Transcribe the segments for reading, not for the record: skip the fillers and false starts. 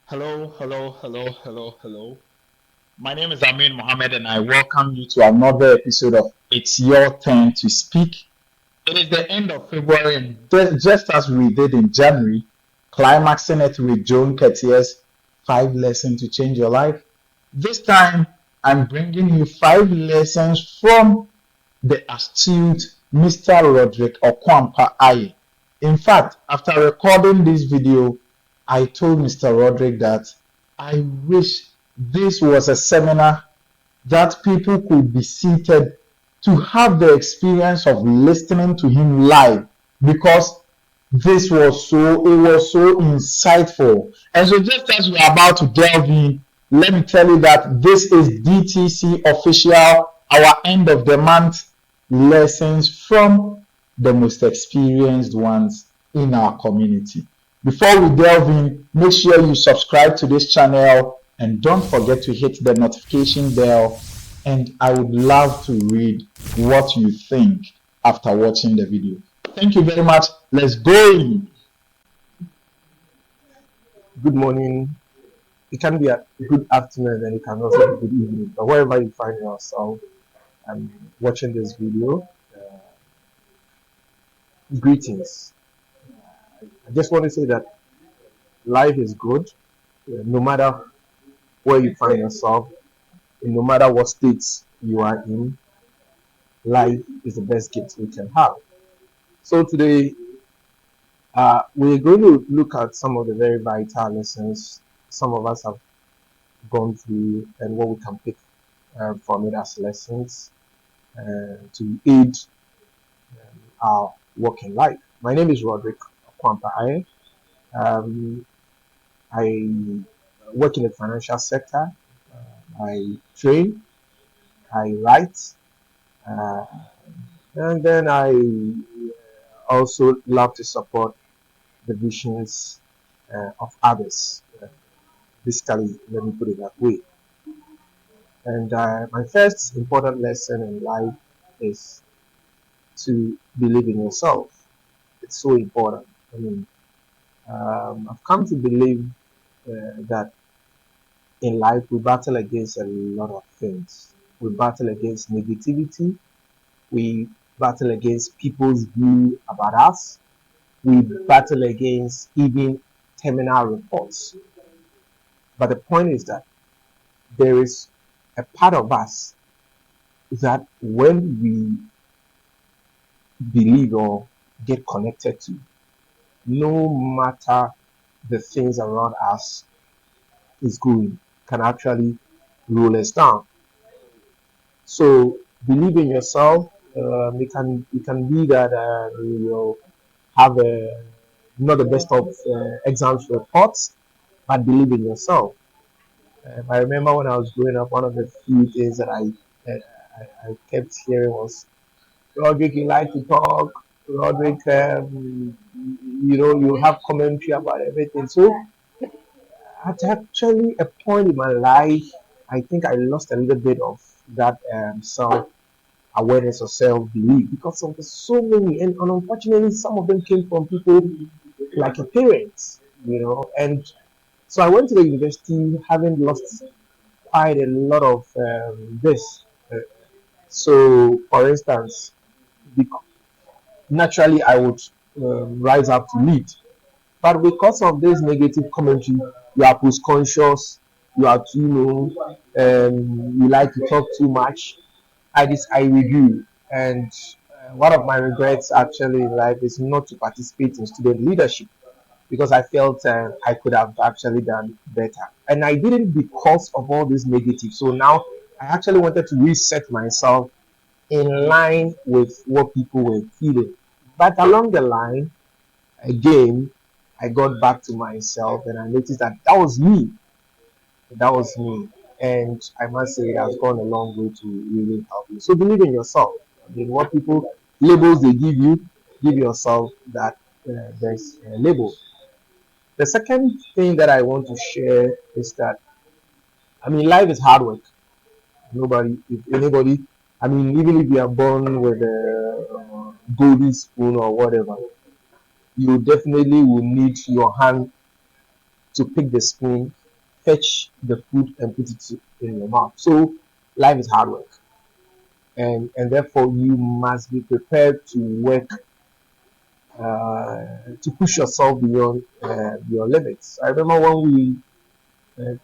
Hello, hello, hello, hello, hello. My name is Amin Mohammed, and I welcome you to another episode of It's Your Turn to Speak. It is the end of February, and just as we did in January, climaxing it with Joan Ketier's 5 Lessons to Change Your Life. This time, I'm bringing you 5 lessons from the astute Mr. Roderick Ayeh. In fact, after recording this video, I told Mr. Roderick that I wish this was a seminar that people could be seated to have the experience of listening to him live, because it was so insightful. And so just as we are about to delve in, let me tell you that this is DTC official, our end of the month lessons from the most experienced ones in our community. Before we delve in, make sure you subscribe to this channel and don't forget to hit the notification bell. And I would love to read what you think after watching the video. Thank you very much. Let's go. Good morning. It can be a good afternoon and it can also be good evening. But wherever you find yourself watching this video, greetings. I just want to say that life is good, no matter where you find yourself, and no matter what states you are in. Life is the best gift we can have. So today, we're going to look at some of the very vital lessons some of us have gone through and what we can pick from it as lessons to aid our work in life. My name is Roderick Ayeh. I work in the financial sector. I train, I write, and then I also love to support the visions of others. Basically, let me put it that way. And my first important lesson in life is to believe in yourself. It's so important. I mean, I've come to believe that in life we battle against a lot of things. We battle against negativity. We battle against people's view about us. We battle against even terminal reports. But the point is that there is a part of us that when we believe or get connected to, no matter the things around us is going, can actually roll us down. So believe in yourself. It can be that you will have not the best of exams reports, but believe in yourself. I remember when I was growing up, one of the few things that I kept hearing was, Roderick, you like to talk. Roderick, you have commentary about everything. So at actually a point in my life, I think I lost a little bit of that self-awareness or self-belief because of the so many, and unfortunately, some of them came from people like your parents, and so I went to the university having lost quite a lot of this. So, for instance, naturally I would rise up to lead, but because of this negative commentary, you are post-conscious, you are too you like to talk too much. I review, and one of my regrets actually in life is not to participate in student leadership because I felt I could have actually done better, and I didn't because of all this negative. So now I actually wanted to reset myself in line with what people were feeling, but along the line, again, I got back to myself and I noticed that that was me. That was me. And I must say it has gone a long way to really help you. So believe in yourself. I mean, what people labels they give you, give yourself that there's a label. The second thing that I want to share is that, I mean, life is hard work. If anybody, I mean, even if you are born with a golden spoon or whatever, you definitely will need your hand to pick the spoon, fetch the food, and put it in your mouth. So life is hard work, and therefore you must be prepared to work to push yourself beyond your limits. I remember when we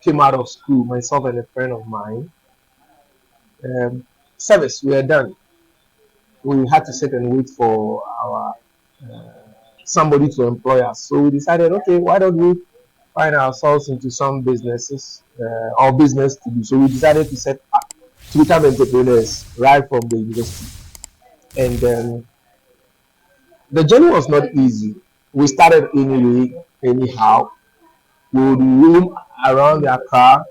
came out of school, myself and a friend of mine, um, service, we were done. We had to sit and wait for our somebody to employ us. So we decided, okay, why don't we find ourselves into some businesses or business to do? So we decided to set up to become entrepreneurs right from the university. And the journey was not easy. We started anyway, anyhow. We would roam around their car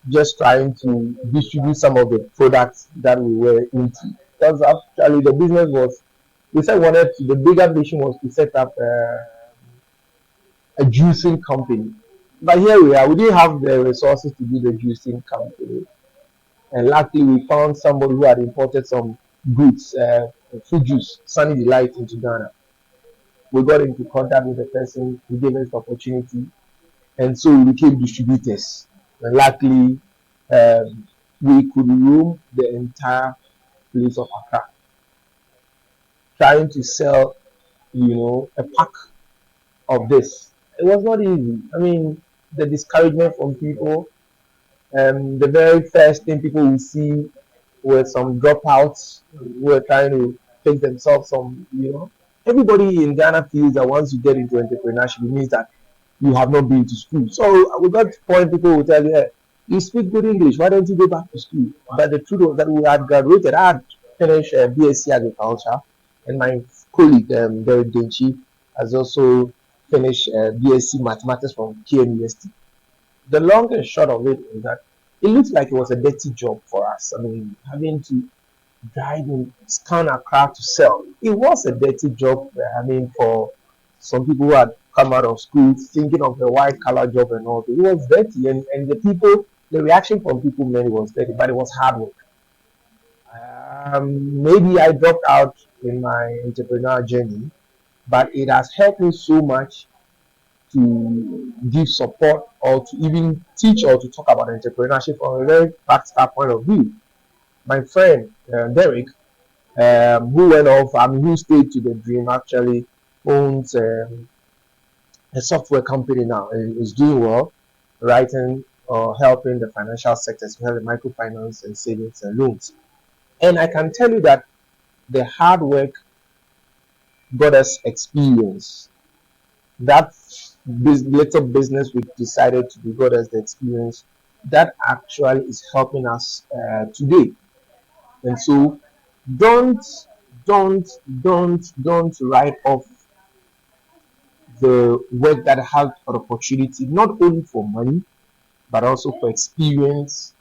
just trying to distribute some of the products that we were into. Because actually the business was, we said wanted to, the bigger vision was to set up a juicing company. But here we are, we didn't have the resources to do the juicing company. And luckily we found somebody who had imported some goods, fruit juice, Sunny Delight into Ghana. We got into contact with the person who gave us the opportunity, and so we became distributors. And luckily, we could roam the entire place of Accra, trying to sell, a pack of this. It was not easy. I mean, the discouragement from people, the very first thing people will see were some dropouts who were trying to take themselves some. Everybody in Ghana feels that once you get into entrepreneurship, it means that you have not been to school. So we got to the point people will tell you, hey, you speak good English, why don't you go back to school? But the truth was that we had graduated. I had finished BSc Agriculture, and my colleague, Derek Denchi, has also finished BSc Mathematics from KNUST. The long and short of it is that it looks like it was a dirty job for us. I mean, having to drive in scan Accra to sell. It was a dirty job. I mean, for some people who had come out of school thinking of the white collar job and all, it was dirty. And the reaction from people many was dirty, but it was hard work. Maybe I dropped out in my entrepreneurial journey, but it has helped me so much to give support or to even teach or to talk about entrepreneurship from a very practical point of view. My friend Derek, who went off, who stayed to the dream, actually owns a software company now and is doing well, writing or helping the financial sector, especially microfinance and savings and loans. And I can tell you that the hard work got us experience. That little business we decided to do got us the experience that actually is helping us today. And so don't don't write off the work that has an opportunity, not only for money, but also for experience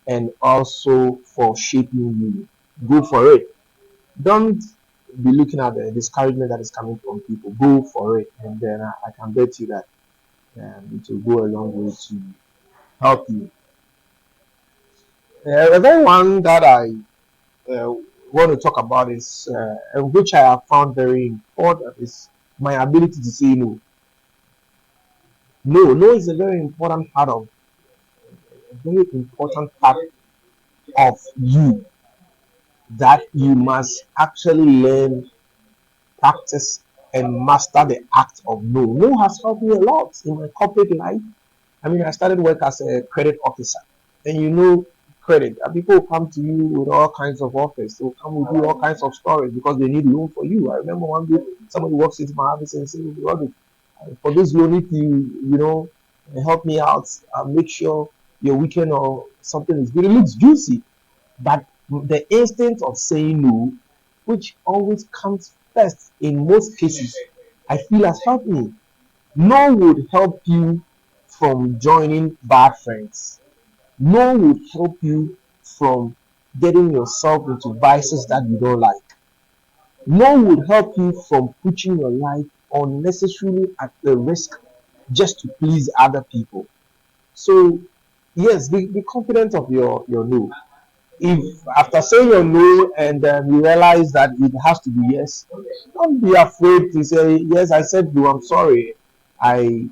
and also for shaping you. Go for it. Don't be looking at the discouragement that is coming from people. Go for it, and then I can bet you that it will go a long way to help you. The very one that I want to talk about is, which I have found very important, is my ability to say no. No is a very important part of a very important part of you that you must actually learn, practice, and master the act of no. No has helped me a lot in my corporate life. I mean, I started work as a credit officer, and credit. And people come to you with all kinds of offers. They'll come with you all kinds of stories because they need loan for you. I remember one day somebody walks into my office and says, Roderick, for this loan, if you help me out, make sure your weekend or something is good. It looks juicy, but the instinct of saying no, which always comes first in most cases, I feel has helped me. No would help you from joining bad friends. No would help you from getting yourself into vices that you don't like. No would help you from putting your life unnecessarily at the risk just to please other people. So, yes, be confident of your no. If after saying your no and you realize that it has to be yes, don't be afraid to say yes. I said no. I'm sorry. I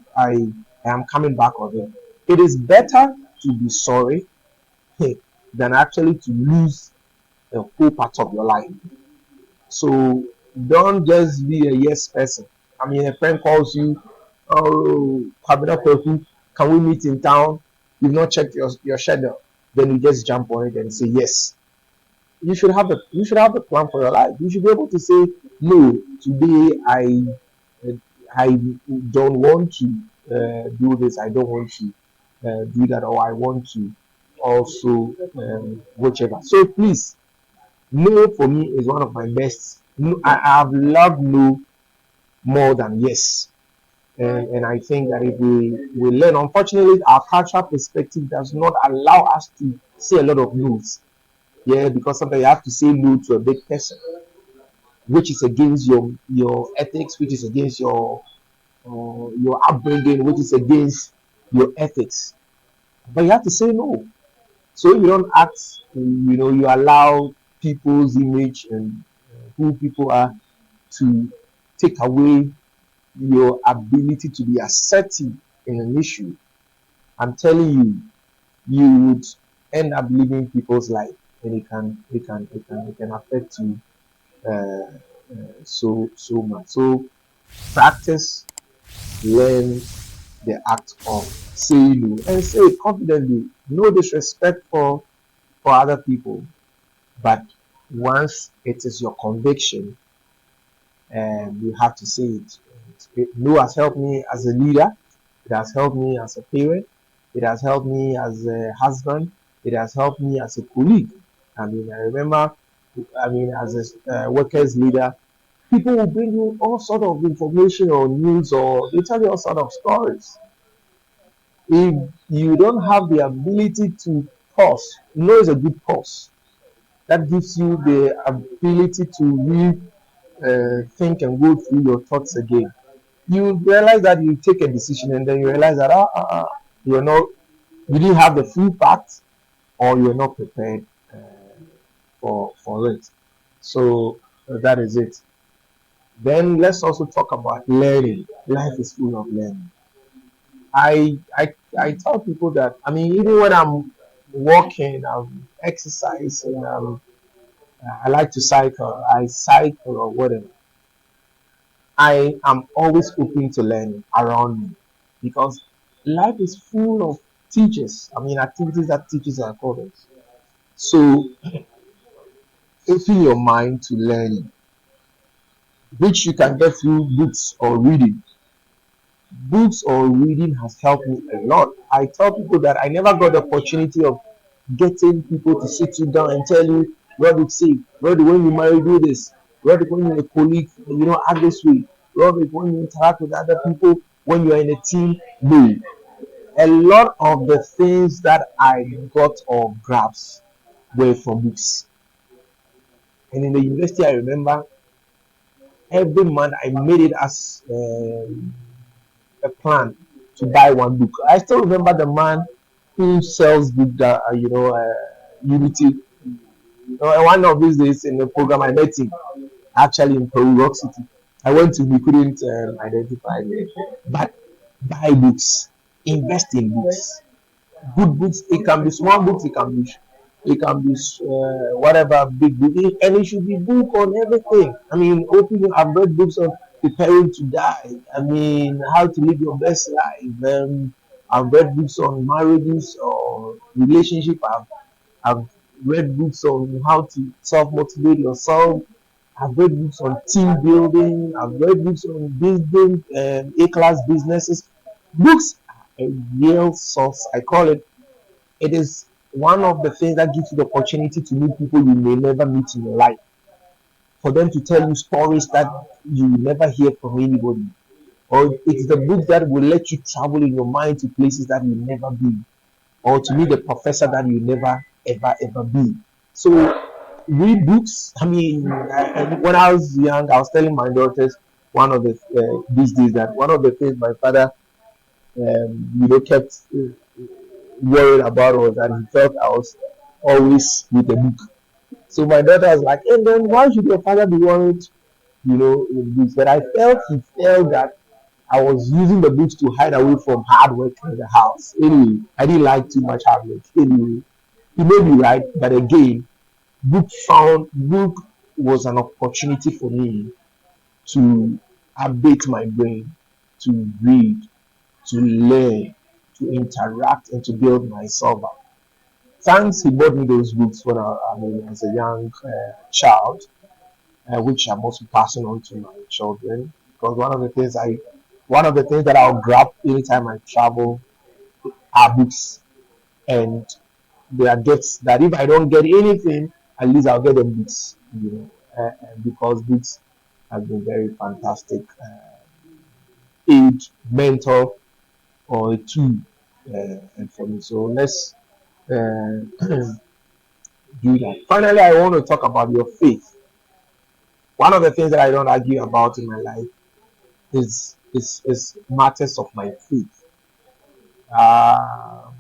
I am coming back on it. It is better to be sorry than actually to lose a whole part of your life. So don't just be a yes person. I mean, a friend calls you, oh, Kwabena Kweku, can we meet in town? You've not checked your schedule. Then you just jump on it and say yes. You should have a plan for your life. You should be able to say, no, today I don't want to do this. I don't want to do that, or I want to also whichever. So please, no for me is one of my best. No, I have loved no more than yes. And I think that if we learn, unfortunately, our cultural perspective does not allow us to say a lot of no's. Yeah, because sometimes you have to say no to a big person, which is against your ethics, which is against your upbringing, which is against your ethics. But you have to say no. So you don't act, you allow people's image and who people are to take away your ability to be assertive in an issue. I'm telling you, you would end up living people's life, and it can affect you so much. So practice, learn the act of saying no and say it confidently. No disrespect for other people, but once it is your conviction, you have to say it. No has helped me as a leader. It has helped me as a parent. It has helped me as a husband. It has helped me as a colleague. I mean, I remember, as a workers leader, people will bring you all sort of information or news, or they tell you all sort of stories. If you don't have the ability to pause, no is a good pause. That gives you the ability to think and go through your thoughts again. You realize that you take a decision, and then you realize that you're not, you didn't have the full facts, or you're not prepared for it. So that is it. Then let's also talk about learning. Life is full of learning. I tell people that, I mean, even when I'm walking, I'm exercising, I like to cycle, I cycle or whatever. I am always open to learning around me, because life is full of teachers. I mean, activities that teachers are called. So open your mind to learning, which you can get through books or reading. Books or reading has helped me a lot. I tell people that I never got the opportunity of getting people to sit you down and tell you, Roderick, say, Roderick, when you marry, do this. Roderick, when you're a colleague, act this way. Roderick, when you interact with other people, when you're in a team, no. A lot of the things that I got or grabs were from books. And in the university, I remember every month I made it as a plan to buy one book. I still remember the man who sells books that Unity. One of these days in the program I met him actually in Peru Rock City. I went to, he couldn't identify me, but buy books, invest in books, good books. It can be small books, it can be whatever big book, and it should be book on everything. I mean, I've read books on preparing to die. I mean, how to live your best life. I've read books on marriages or relationship. I've read books on how to self motivate yourself. I've read books on team building. I've read books on building A-class businesses. Books are a real source. I call it. It is one of the things that gives you the opportunity to meet people you may never meet in your life. For them to tell you stories that you will never hear from anybody. Or it's the book that will let you travel in your mind to places that you never been. Or to meet the professor that you never ever be. So read books. I mean, when I was young, I was telling my daughters one of the these days that one of the things my father, kept worried about was that he felt I was always with a book. So my daughter was like, and then why should your father be worried, in books? But I felt he felt that I was using the books to hide away from hard work in the house. Anyway, I didn't like too much hard work. Anyway, it may be right, but again, book was an opportunity for me to update my brain, to read, to learn, to interact, and to build myself up. Thanks, he bought me those books when as a young child, which I'm also passing on to my children. Because one of the things that I'll grab anytime I travel are books, and there are gifts that if I don't get anything, at least I'll get them books. Because books have been very fantastic aid, mentor, or a tool for me. So let's uh, do that. Finally, I want to talk about your faith. One of the things that I don't argue about in my life is matters of my faith. Uh,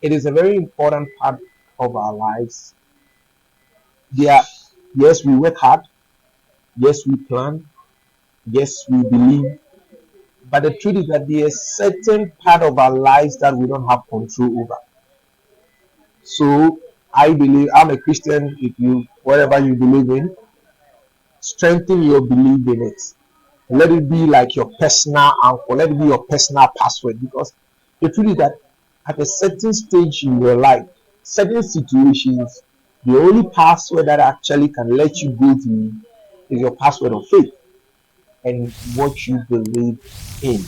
it is a very important part of our lives. There, yes, we work hard. Yes, we plan. Yes, we believe. But the truth is that there is certain part of our lives that we don't have control over. So I believe I'm a Christian. If you whatever you believe in, strengthen your belief in it. Let it be like your personal anchor. Let it be your personal password. Because the truth is that at a certain stage in your life, certain situations, the only password that actually can let you go through is your password of faith and what you believe in.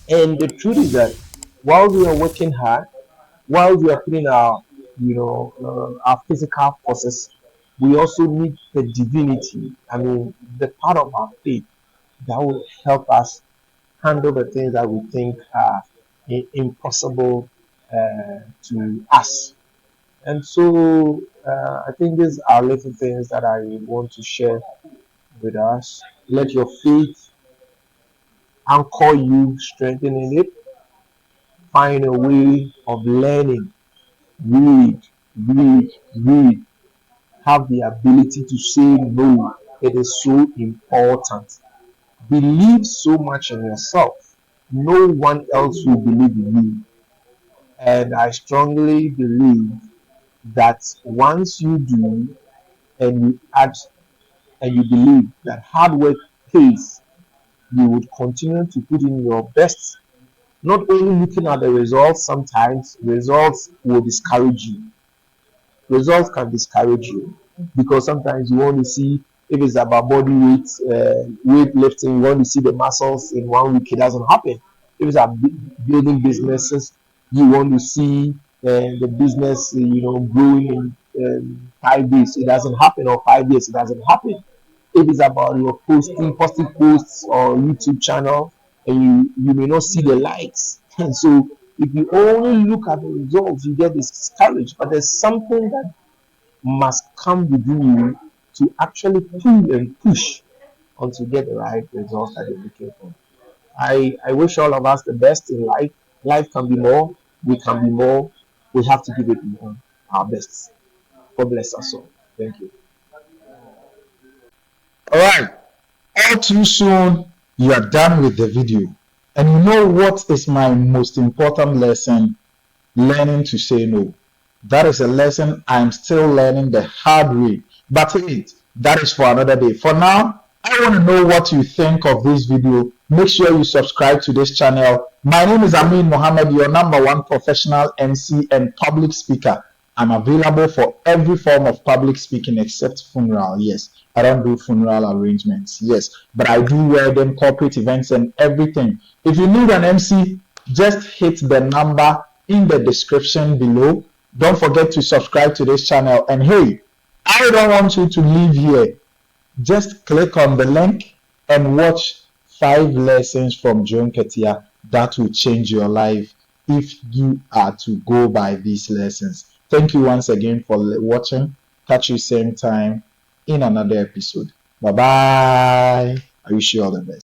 And the truth is that while we are working hard, while we are putting our physical forces, we also need the divinity. I mean, the part of our faith that will help us handle the things that we think are impossible to us. And so I think these are little things that I want to share with us. Let your faith anchor you, strengthening it. Find a way of learning. Read, read. Have the ability to say no. It is so important. Believe so much in yourself. No one else will believe in you. And I strongly believe that once you do and you add and you believe that hard work pays, you would continue to put in your best. Not only looking at the results, sometimes results will discourage you. Results can discourage you because sometimes you want to see if it's about body weight, weight lifting, you want to see the muscles in 1 week. It doesn't happen. If it's about building businesses, you want to see the business, growing in 5 days. It doesn't happen, or 5 years. It doesn't happen. If it's about your posting posts or YouTube channel, and you may not see the likes, and so if you only look at the results, you get discouraged. But there's something that must come within you to actually pull and push until you get the right results that you're looking for. I wish all of us the best in life. Life can be more. We can be more. We have to give it more, our best. God bless us all. Thank you. All right. All too soon, you are done with the video. And you know what is my most important lesson? Learning to say no. That is a lesson I'm still learning the hard way. But wait, that is for another day. For now, I want to know what you think of this video. Make sure you subscribe to this channel. My name is Amin Mohammed, your #1 professional MC and public speaker. I'm available for every form of public speaking except funeral. Yes, I don't do funeral arrangements. Yes, but I do wedding, corporate events, and everything. If you need an MC, just hit the number in the description below. Don't forget to subscribe to this channel. And hey, I don't want you to leave here. Just click on the link and watch 5 lessons from John Ketia that will change your life if you are to go by these lessons. Thank you once again for watching. Catch you same time in another episode. Bye bye. I wish you all the best.